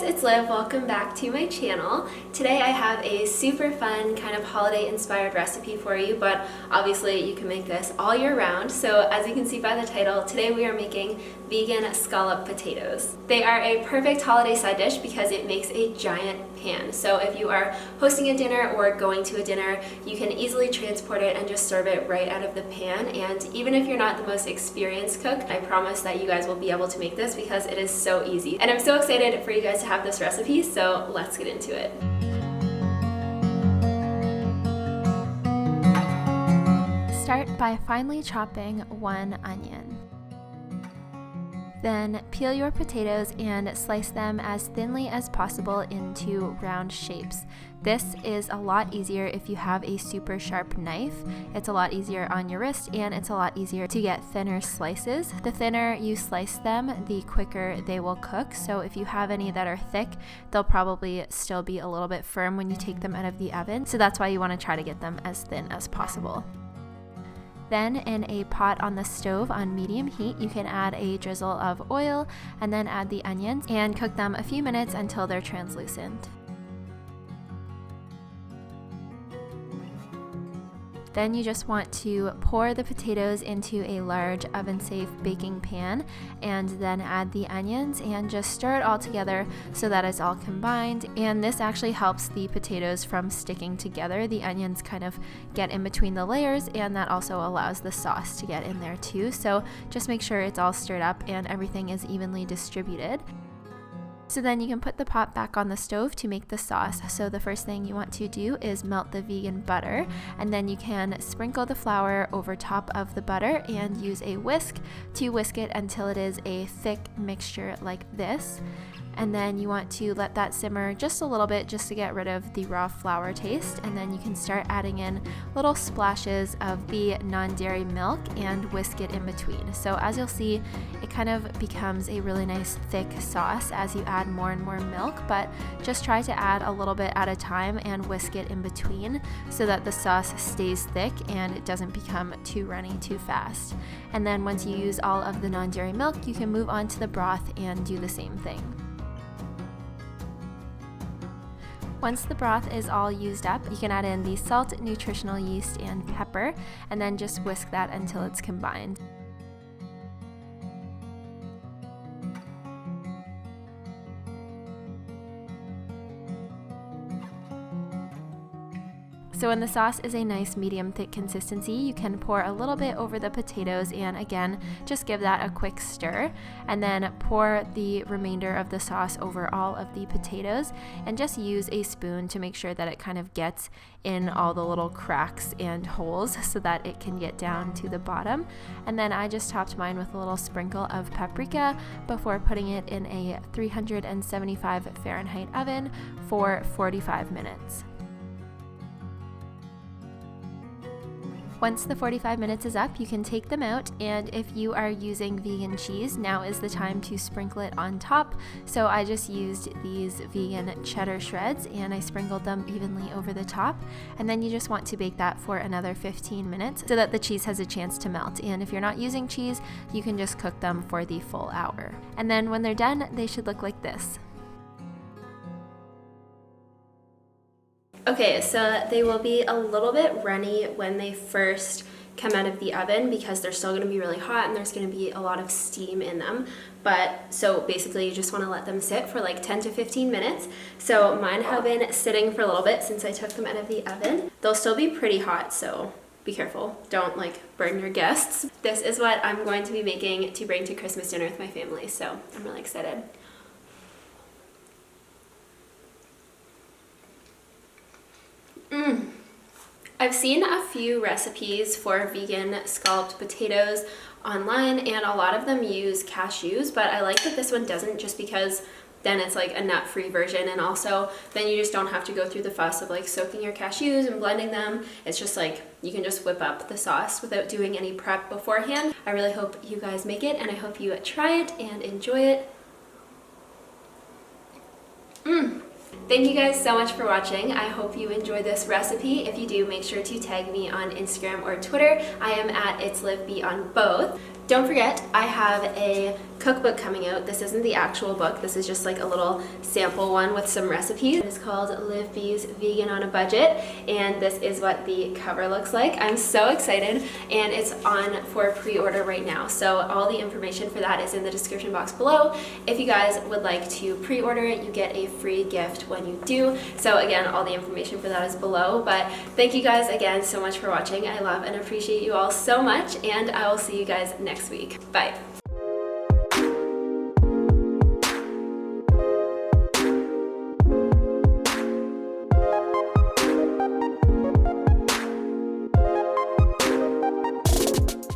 guys, it's Liv. Welcome back to my channel. Today I have a super fun kind of holiday inspired recipe for you, but obviously you can make this all year round. So as you can see by the title, today we are making vegan scalloped potatoes. They are a perfect holiday side dish because it makes a giant pan. So if you are hosting a dinner or going to a dinner, you can easily transport it and just serve it right out of the pan. And even if you're not the most experienced cook, I promise that you guys will be able to make this because it is so easy. And I'm so excited for you guys to have this recipe, so let's get into it. Start by finely chopping one onion. Then peel your potatoes and slice them as thinly as possible into round shapes. This is a lot easier if you have a super sharp knife. It's a lot easier on your wrist and it's a lot easier to get thinner slices. The thinner you slice them, the quicker they will cook. So if you have any that are thick, they'll probably still be a little bit firm when you take them out of the oven. So that's why you want to try to get them as thin as possible. Then in a pot on the stove on medium heat, you can add a drizzle of oil and then add the onions and cook them a few minutes until they're translucent. Then you just want to pour the potatoes into a large oven-safe baking pan and then add the onions and just stir it all together so that it's all combined. And this actually helps the potatoes from sticking together. The onions kind of get in between the layers and that also allows the sauce to get in there too. So just make sure it's all stirred up and everything is evenly distributed. So then you can put the pot back on the stove to make the sauce. So the first thing you want to do is melt the vegan butter, and then you can sprinkle the flour over top of the butter and use a whisk to whisk it until it is a thick mixture like this. And then you want to let that simmer just a little bit just to get rid of the raw flour taste. And then you can start adding in little splashes of the non-dairy milk and whisk it in between. So as you'll see, it kind of becomes a really nice thick sauce as you add more and more milk, but just try to add a little bit at a time and whisk it in between so that the sauce stays thick and it doesn't become too runny too fast. And then once you use all of the non-dairy milk, you can move on to the broth and do the same thing. Once the broth is all used up, you can add in the salt, nutritional yeast, and pepper, and then just whisk that until it's combined. So when the sauce is a nice medium thick consistency, you can pour a little bit over the potatoes and again, just give that a quick stir and then pour the remainder of the sauce over all of the potatoes and just use a spoon to make sure that it kind of gets in all the little cracks and holes so that it can get down to the bottom. And then I just topped mine with a little sprinkle of paprika before putting it in a 375 Fahrenheit oven for 45 minutes. Once the 45 minutes is up, you can take them out, and if you are using vegan cheese, now is the time to sprinkle it on top. So I just used these vegan cheddar shreds and I sprinkled them evenly over the top, and then you just want to bake that for another 15 minutes so that the cheese has a chance to melt. And if you're not using cheese, you can just cook them for the full hour. And then when they're done, they should look like this. Okay, so they will be a little bit runny when they first come out of the oven because they're still going to be really hot and there's going to be a lot of steam in them. But so basically you just want to let them sit for like 10 to 15 minutes. So mine have been sitting for a little bit since I took them out of the oven. They'll still be pretty hot, so be careful. Don't like burn your guests. This is what I'm going to be making to bring to Christmas dinner with my family, so I'm really excited. I've seen a few recipes for vegan scalloped potatoes online and a lot of them use cashews, but I like that this one doesn't just because then it's like a nut-free version, and also then you just don't have to go through the fuss of like soaking your cashews and blending them. It's just like you can just whip up the sauce without doing any prep beforehand. I really hope you guys make it and I hope you try it and enjoy it. Thank you guys so much for watching. I hope you enjoyed this recipe. If you do, make sure to tag me on Instagram or Twitter. I am at itslivb on both. Don't forget, I have a cookbook coming out. This isn't the actual book. This is just like a little sample one with some recipes. It's called Live Bees Vegan on a Budget, and this is what the cover looks like. I'm so excited, and it's on for pre-order right now. So all the information for that is in the description box below. If you guys would like to pre-order it, you get a free gift when you do. So again, all the information for that is below. But thank you guys again so much for watching. I love and appreciate you all so much, and I will see you guys next week. Bye.